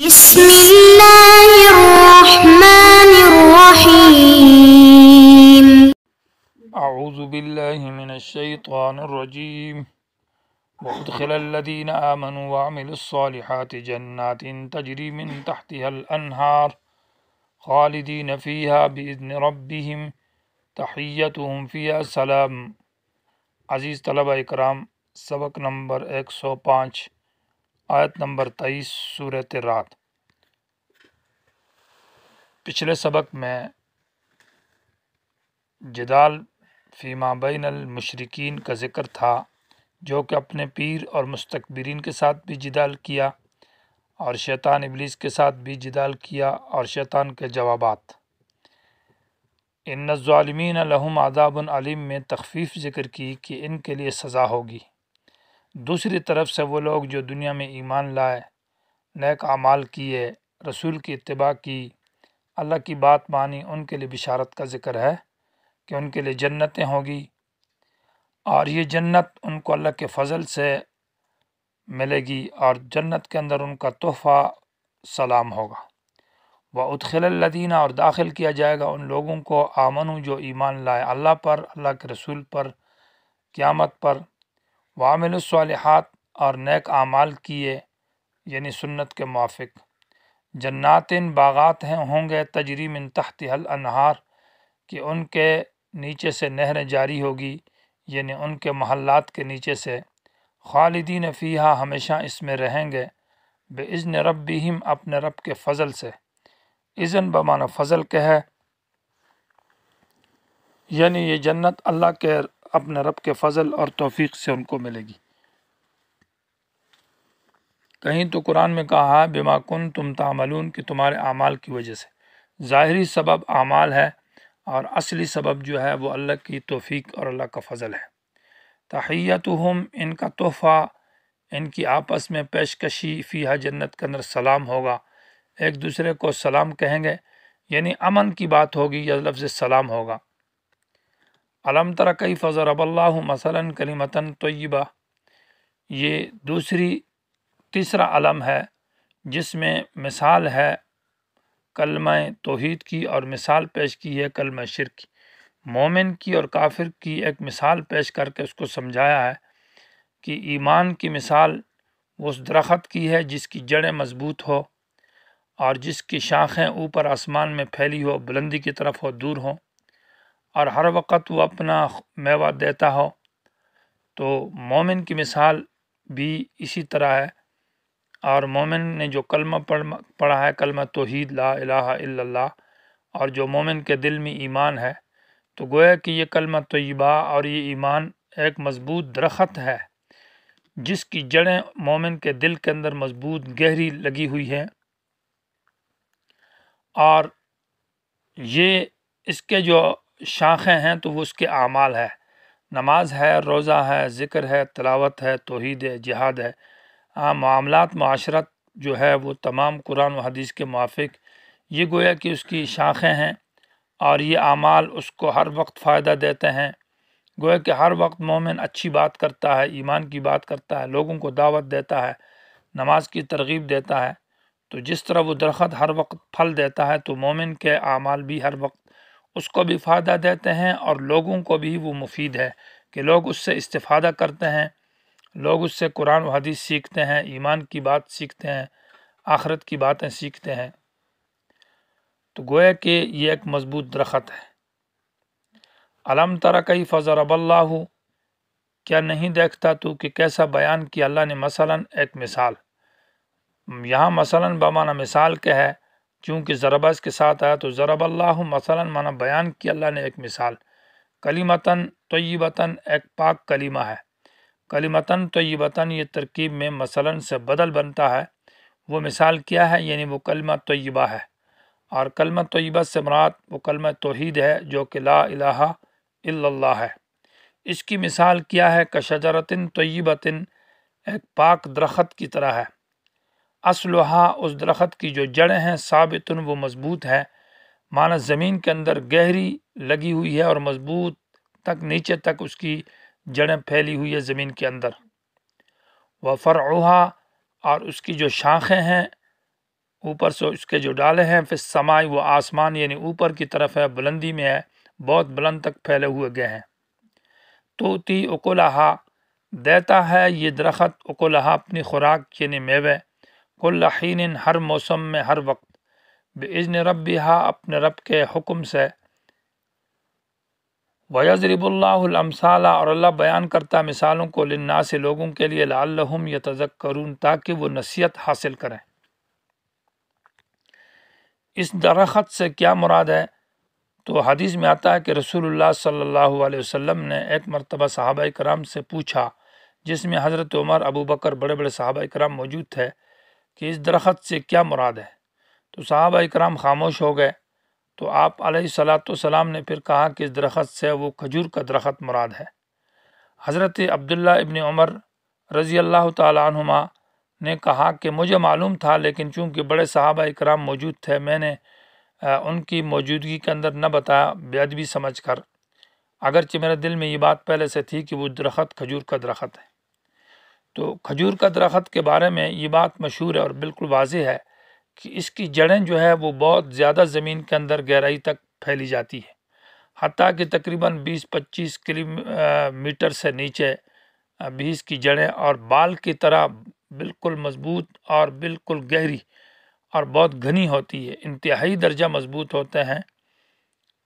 بسم الله الرحمن الرحيم. أعوذ بالله من الشيطان الرجيم. وأدخل الذين آمنوا وعملوا الصالحات جنات تجري من تحتها الأنهار خالدين فيها بإذن ربهم تحيتهم فيها سلام. عزیز طلبہ اکرام، سبق نمبر 105 آیت نمبر 23 سورۃ رات۔ پچھلے سبق میں جدال فیما بین المشرکین کا ذکر تھا، جو کہ اپنے پیر اور مستکبرین کے ساتھ بھی جدال کیا اور شیطان ابلیس کے ساتھ بھی جدال کیا، اور شیطان کے جوابات۔ ان الظالمین لہم عذاب علیم میں تخفیف ذکر کی کہ ان کے لیے سزا ہوگی۔ دوسری طرف سے وہ لوگ جو دنیا میں ایمان لائے، نیک اعمال کیے، رسول کی اتباع کی، اللہ کی بات مانی، ان کے لیے بشارت کا ذکر ہے کہ ان کے لیے جنتیں ہوگی، اور یہ جنت ان کو اللہ کے فضل سے ملے گی، اور جنت کے اندر ان کا تحفہ سلام ہوگا۔ وَأُدْخِلَ الَّذِينَ، اور داخل کیا جائے گا ان لوگوں کو، آمنوا جو ایمان لائے اللہ پر، اللہ کے رسول پر، قیامت پر، وَعَمِلُوا الصَّالِحَاتِ، اور نیک اعمال کیے یعنی سنت کے موافق، جناتن باغات ہوں گے، تجری من تحتها الانہار، کہ ان کے نیچے سے نہریں جاری ہوگی، یعنی ان کے محلات کے نیچے سے، خالدین فیہا، ہمیشہ اس میں رہیں گے، بِإِذْنِ ربہم، اپنے رب کے فضل سے۔ اذن بمعنی فضل کے ہے، یعنی یہ جنت اللہ کے اپنے رب کے فضل اور توفیق سے ان کو ملے گی۔ کہیں تو قرآن میں کہا ہے بما کنتم تعملون، کہ تمہارے اعمال کی وجہ سے۔ ظاہری سبب اعمال ہے، اور اصلی سبب جو ہے وہ اللہ کی توفیق اور اللہ کا فضل ہے۔ تحیتہم، ان کا تحفہ، ان کی آپس میں پیشکشی، فیہا، جنت کے اندر سلام ہوگا، ایک دوسرے کو سلام کہیں گے، یعنی امن کی بات ہوگی، یا لفظ سلام ہوگا۔ الم تر کیف ضرب اللہ مثلا کلمۃ طیبہ، یہ تیسرا علم ہے جس میں مثال ہے کلمہ توحید کی، اور مثال پیش کی ہے کلمہ شرک کی۔ مومن کی اور کافر کی ایک مثال پیش کر کے اس کو سمجھایا ہے کہ ایمان کی مثال اس درخت کی ہے جس کی جڑیں مضبوط ہو، اور جس کی شاخیں اوپر آسمان میں پھیلی ہو، بلندی کی طرف ہو، دور ہو، اور ہر وقت وہ اپنا میوہ دیتا ہو۔ تو مومن کی مثال بھی اسی طرح ہے، اور مومن نے جو کلمہ پڑھا ہے، کلمہ توحید لا الہ الا اللہ، اور جو مومن کے دل میں ایمان ہے، تو گویا کہ یہ کلمہ طیبہ اور یہ ایمان ایک مضبوط درخت ہے جس کی جڑیں مومن کے دل کے اندر مضبوط گہری لگی ہوئی ہیں، اور یہ اس کے جو شاخیں ہیں تو وہ اس کے اعمال ہے، نماز ہے، روزہ ہے، ذکر ہے، تلاوت ہے، توحید ہے، جہاد ہے، معاملات معاشرت جو ہے وہ تمام قرآن و حدیث کے موافق، یہ گویا کہ اس کی شاخیں ہیں، اور یہ اعمال اس کو ہر وقت فائدہ دیتے ہیں۔ گویا کہ ہر وقت مومن اچھی بات کرتا ہے، ایمان کی بات کرتا ہے، لوگوں کو دعوت دیتا ہے، نماز کی ترغیب دیتا ہے، تو جس طرح وہ درخت ہر وقت پھل دیتا ہے، تو مومن کے اعمال بھی ہر وقت اس کو بھی فائدہ دیتے ہیں، اور لوگوں کو بھی وہ مفید ہے کہ لوگ اس سے استفادہ کرتے ہیں، لوگ اس سے قرآن و حدیث سیکھتے ہیں، ایمان کی بات سیکھتے ہیں، آخرت کی باتیں سیکھتے ہیں۔ تو گویا کہ یہ ایک مضبوط درخت ہے۔ الم تر کیف ضرب اللہ، کیا نہیں دیکھتا تو کہ کیسا بیان کیا اللہ نے، مثلا ایک مثال۔ یہاں مثلا بمعنی مثال کے ہے، چونکہ ضربہ اس کے ساتھ آیا تو ضرب اللہ مثلا معنی بیان کی اللہ نے ایک مثال۔ کلمتاً طیبتاً، ایک پاک کلمہ ہے۔ کلمتاً طیبتاً، یہ ترکیب میں مثلا سے بدل بنتا ہے۔ وہ مثال کیا ہے؟ یعنی وہ کلمہ طیبہ ہے، اور کلمہ طیبہ سے مراد وہ کلمہ توحید ہے جو کہ لا الہ الا اللہ ہے۔ اس کی مثال کیا ہے؟ کشجرۃ طیبۃ، ایک پاک درخت کی طرح ہے۔ اصلھا، اس درخت کی جو جڑیں ہیں، ثابت، وہ مضبوط ہے، معنی زمین کے اندر گہری لگی ہوئی ہے، اور مضبوط تک نیچے تک اس کی جڑیں پھیلی ہوئی ہے زمین کے اندر۔ وفرعھا، اور اس کی جو شاخیں ہیں، اوپر سے اس کے جو ڈالے ہیں، فی السماء وہ آسمان یعنی اوپر کی طرف ہے، بلندی میں ہے، بہت بلند تک پھیلے ہوئے گئے ہیں۔ توتی اکلہا دیتا ہے یہ درخت، اکلہا اپنی خوراک یعنی میوے، کل حین ہر موسم میں، ہر وقت، باذن ربہا اپنے رب کے حکم سے، وَيَضْرِبُ اللَّهُ الْأَمْثَالَ اور اللہ بیان کرتا مثالوں کو، للناس لوگوں کے لیے، لعلہم یتذکرون تاکہ وہ نصیحت حاصل کریں۔ اس درخت سے کیا مراد ہے؟ تو حدیث میں آتا ہے کہ رسول اللہ صلی اللہ علیہ وسلم نے ایک مرتبہ صحابہ کرام سے پوچھا، جس میں حضرت عمر، ابو بکر، بڑے بڑے صحابہ کرام موجود تھے، کہ اس درخت سے کیا مراد ہے؟ تو صحابہ کرام خاموش ہو گئے۔ تو آپ علیہ الصلاۃ والسلام نے پھر کہا کہ اس درخت سے وہ کھجور کا درخت مراد ہے۔ حضرت عبداللہ ابن عمر رضی اللہ تعالی عنہما نے کہا کہ مجھے معلوم تھا، لیکن چونکہ بڑے صحابہ کرام موجود تھے، میں نے ان کی موجودگی کے اندر نہ بتایا، بے ادبی سمجھ کر، اگرچہ میرے دل میں یہ بات پہلے سے تھی کہ وہ درخت کھجور کا درخت ہے۔ تو کھجور کا درخت کے بارے میں یہ بات مشہور ہے اور بالکل واضح ہے کہ اس کی جڑیں جو ہے وہ بہت زیادہ زمین کے اندر گہرائی تک پھیلی جاتی ہے، حتیٰ کہ تقریباً 20-25 کلومیٹر سے نیچے بھی اس کی جڑیں اور بال کی طرح بالکل مضبوط اور بالکل گہری اور بہت گھنی ہوتی ہے، انتہائی درجہ مضبوط ہوتے ہیں۔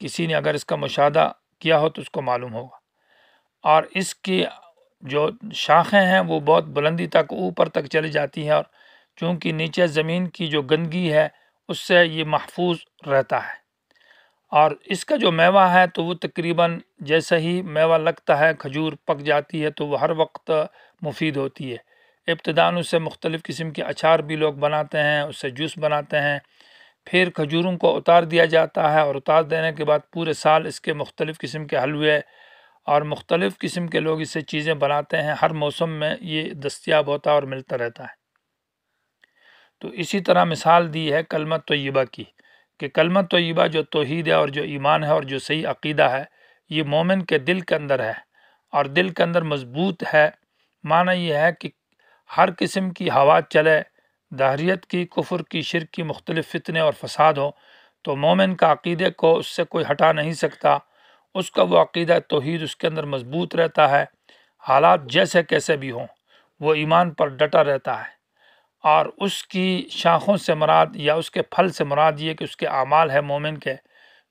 کسی نے اگر اس کا مشاہدہ کیا ہو تو اس کو معلوم ہوگا۔ اور اس کی جو شاخیں ہیں وہ بہت بلندی تک اوپر تک چلی جاتی ہیں، اور چونکہ نیچے زمین کی جو گندگی ہے اس سے یہ محفوظ رہتا ہے۔ اور اس کا جو میوہ ہے تو وہ تقریباً جیسے ہی میوہ لگتا ہے، کھجور پک جاتی ہے تو وہ ہر وقت مفید ہوتی ہے۔ ابتداً اس سے مختلف قسم کے اچار بھی لوگ بناتے ہیں، اس سے جوس بناتے ہیں، پھر کھجوروں کو اتار دیا جاتا ہے، اور اتار دینے کے بعد پورے سال اس کے مختلف قسم کے حلوے اور مختلف قسم کے لوگ اس سے چیزیں بناتے ہیں، ہر موسم میں یہ دستیاب ہوتا ہے اور ملتا رہتا ہے۔ تو اسی طرح مثال دی ہے کلمہ طیبہ کی، کہ کلمہ طیبہ جو توحید ہے اور جو ایمان ہے اور جو صحیح عقیدہ ہے، یہ مومن کے دل کے اندر ہے اور دل کے اندر مضبوط ہے۔ معنی یہ ہے کہ ہر قسم کی ہوا چلے، دہریت کی، کفر کی، شرک کی، مختلف فتنے اور فساد ہو، تو مومن کا عقیدے کو اس سے کوئی ہٹا نہیں سکتا۔ اس کا وہ عقیدہ توحید اس کے اندر مضبوط رہتا ہے، حالات جیسے کیسے بھی ہوں وہ ایمان پر ڈٹا رہتا ہے۔ اور اس کی شاخوں سے مراد یا اس کے پھل سے مراد یہ کہ اس کے اعمال ہے مومن کے،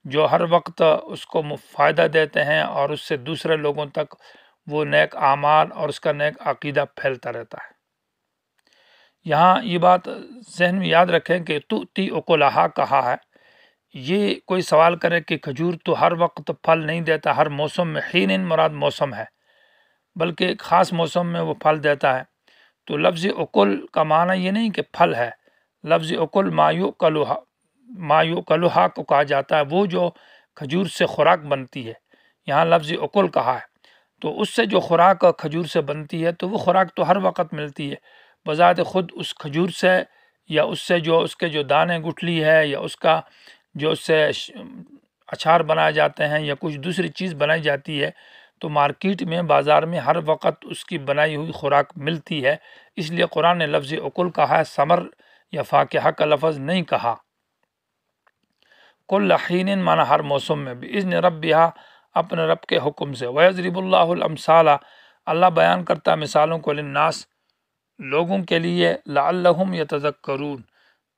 جو ہر وقت اس کو فائدہ دیتے ہیں اور اس سے دوسرے لوگوں تک وہ نیک اعمال اور اس کا نیک عقیدہ پھیلتا رہتا ہے۔ یہاں یہ بات ذہن میں یاد رکھیں کہ تؤتی اکلہا کہا ہے۔ یہ کوئی سوال کرے کہ کھجور تو ہر وقت پھل نہیں دیتا، ہر موسم میں، حین مراد موسم ہے، بلکہ ایک خاص موسم میں وہ پھل دیتا ہے۔ تو لفظ اکل کا معنی یہ نہیں کہ پھل ہے، لفظ اکل ما یؤکلھا کو کہا جاتا ہے، وہ جو کھجور سے خوراک بنتی ہے، یہاں لفظ اکل کہا ہے۔ تو اس سے جو خوراک کھجور سے بنتی ہے تو وہ خوراک تو ہر وقت ملتی ہے، بذات خود اس کھجور سے یا اس سے جو اس کے جو دانے گٹھلی ہے یا اس کا جو اس سے اچار بنائے جاتے ہیں یا کچھ دوسری چیز بنائی جاتی ہے، تو مارکیٹ میں، بازار میں ہر وقت اس کی بنائی ہوئی خوراک ملتی ہے۔ اس لیے قرآن نے لفظ اکل کہا ہے، ثمر یا فاکہہ کا لفظ نہیں کہا۔ کل حین معنی ہر موسم میں، باذن ربہا اپنے رب کے حکم سے، ویضرب اللہ الامثال اللہ بیان کرتا مثالوں کو، للناس لوگوں کے لیے، لعلہم یتذکرون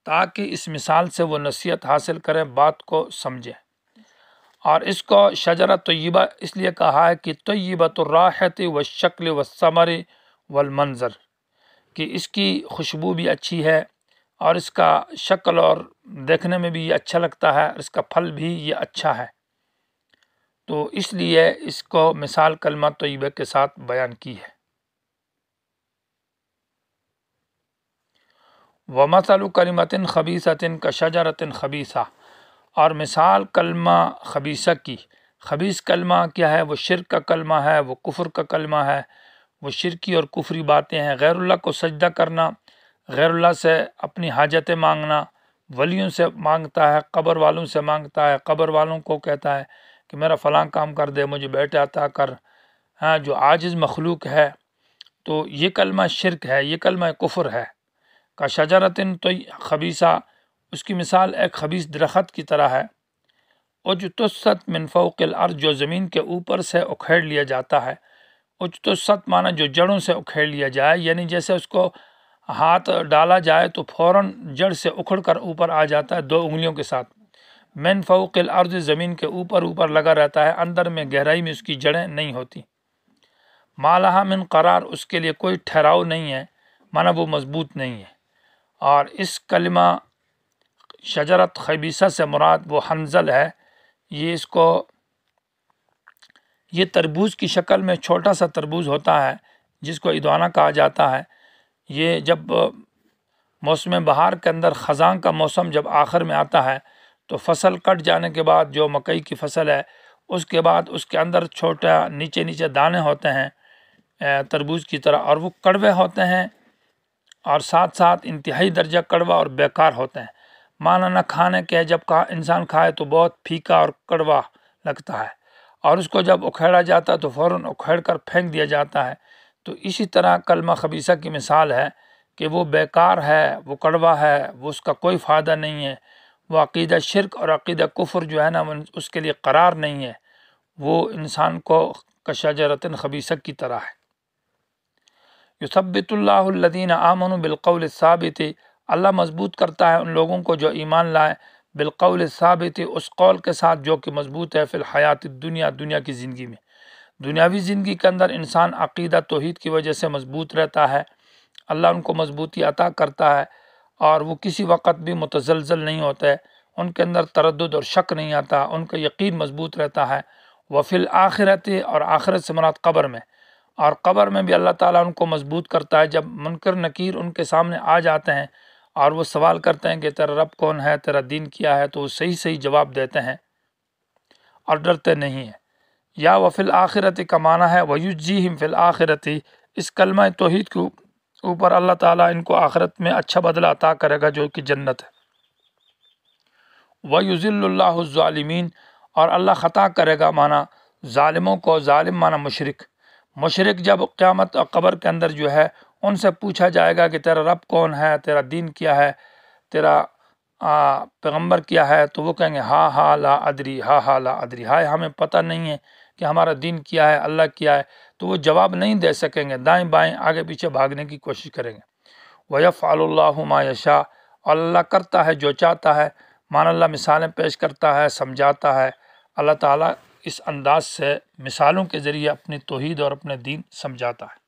تاکہ اس مثال سے وہ نصیحت حاصل کریں، بات کو سمجھیں۔ اور اس کو شجرہ طیبہ اس لیے کہا ہے کہ طیبۃ الرائحۃ والشکل والثمر والمنظر، کہ اس کی خوشبو بھی اچھی ہے اور اس کا شکل اور دیکھنے میں بھی یہ اچھا لگتا ہے، اس کا پھل بھی یہ اچھا ہے۔ تو اس لیے اس کو مثال کلمہ طیبہ کے ساتھ بیان کی ہے۔ وَمَثَلُ كَلِمَةٍ خَبِيثَةٍ كَشَجَرَةٍ خَبِيثَةٍ اور مثال کلمہ خبیثہ کی۔ خبیث کلمہ کیا ہے؟ وہ شرک کا کلمہ ہے، وہ کفر کا کلمہ ہے، وہ شرکی اور کفری باتیں ہیں۔ غیر اللہ کو سجدہ کرنا، غیر اللہ سے اپنی حاجتیں مانگنا، ولیوں سے مانگتا ہے، قبر والوں سے مانگتا ہے، قبر والوں کو کہتا ہے کہ میرا فلاں کام کر دے، مجھے بیٹے عطا کر، ہاں، جو عاجز مخلوق ہے۔ تو یہ کلمہ شرک ہے، یہ کلمہ کفر ہے۔ کا شجرتن تو خبیثہ اس کی مثال ایک خبیث درخت کی طرح ہے، اجتثت من فوق الارض، جو زمین کے اوپر سے اکھیڑ لیا جاتا ہے۔ اجتثت معنی جو جڑوں سے اکھیڑ لیا جائے، یعنی جیسے اس کو ہاتھ ڈالا جائے تو فوراً جڑ سے اکھڑ کر اوپر آ جاتا ہے 2 انگلیوں کے ساتھ۔ من فوق الارض، زمین کے اوپر لگا رہتا ہے، اندر میں گہرائی میں اس کی جڑیں نہیں ہوتی۔ ما لہا من قرار، اس کے لیے کوئی ٹھہراؤ نہیں ہے، مانا وہ مضبوط نہیں ہے۔ اور اس کلمہ شجرت خبیثہ سے مراد وہ حنظل ہے، یہ تربوز کی شکل میں چھوٹا سا تربوز ہوتا ہے جس کو عدوانہ کہا جاتا ہے۔ یہ جب موسم بہار کے اندر خزاں کا موسم جب آخر میں آتا ہے تو فصل کٹ جانے کے بعد جو مکئی کی فصل ہے، اس کے بعد اس کے اندر چھوٹا نیچے دانے ہوتے ہیں تربوز کی طرح، اور وہ کڑوے ہوتے ہیں اور ساتھ انتہائی درجہ کڑوا اور بیکار ہوتے ہیں۔ معنی نہ کھانے کے، جب انسان کھائے تو بہت پھیکا اور کڑوا لگتا ہے، اور اس کو جب اکھیڑا جاتا ہے تو فوراً اکھیڑ کر پھینک دیا جاتا ہے۔ تو اسی طرح کلمہ خبیثہ کی مثال ہے کہ وہ بیکار ہے، وہ کڑوا ہے، وہ اس کا کوئی فائدہ نہیں ہے، وہ عقیدہ شرک اور عقیدہ کفر جو ہے نا اس کے لیے قرار نہیں ہے، وہ انسان کو کشجرۃ خبیثہ کی طرح ہے۔ یثبت اللہ الذین آمنوا بالقول الثابت، اللہ مضبوط کرتا ہے ان لوگوں کو جو ایمان لائے، بالقول الثابت، اس قول کے ساتھ جو کہ مضبوط ہے، فی الحیات الدنیا، دنیا کی زندگی میں۔ دنیاوی زندگی کے اندر انسان عقیدہ توحید کی وجہ سے مضبوط رہتا ہے، اللہ ان کو مضبوطی عطا کرتا ہے، اور وہ کسی وقت بھی متزلزل نہیں ہوتے، ان کے اندر تردد اور شک نہیں آتا، ان کا یقین مضبوط رہتا ہے۔ وفی الآخرت، اور آخرت سے مراد قبر میں، اور قبر میں بھی اللہ تعالیٰ ان کو مضبوط کرتا ہے۔ جب منکر نکیر ان کے سامنے آ جاتے ہیں اور وہ سوال کرتے ہیں کہ تیرا رب کون ہے، تیرا دین کیا ہے، تو وہ صحیح جواب دیتے ہیں اور ڈرتے نہیں ہیں۔ یا وفی الآخرت کا معنی ہے ویجزیہم فی الآخرت، اس کلمہ توحید کے اوپر اللہ تعالیٰ ان کو آخرت میں اچھا بدلہ عطا کرے گا جو کہ جنت ہے۔ وَيُذِلُّ اللَّهُ الظَّالِمِينَ، اور اللہ خطا کرے گا معنی ظالموں کو، ظالم معنی مشرک جب قیامت اور قبر کے اندر جو ہے ان سے پوچھا جائے گا کہ تیرا رب کون ہے، تیرا دین کیا ہے، تیرا پیغمبر کیا ہے، تو وہ کہیں گے ہا لا ادری، لا ادری، ہائے ہمیں پتہ نہیں ہے کہ ہمارا دین کیا ہے، اللہ کیا ہے، تو وہ جواب نہیں دے سکیں گے، دائیں بائیں آگے پیچھے بھاگنے کی کوشش کریں گے۔ وَيَفْعَلُ اللَّهُ مَا يَشَاءُ، اور اللہ کرتا ہے جو چاہتا ہے، مان اللہ مثالیں پیش کرتا ہے، سمجھاتا ہے۔ اللہ تعالیٰ اس انداز سے مثالوں کے ذریعے اپنی توحید اور اپنے دین سمجھاتا ہے۔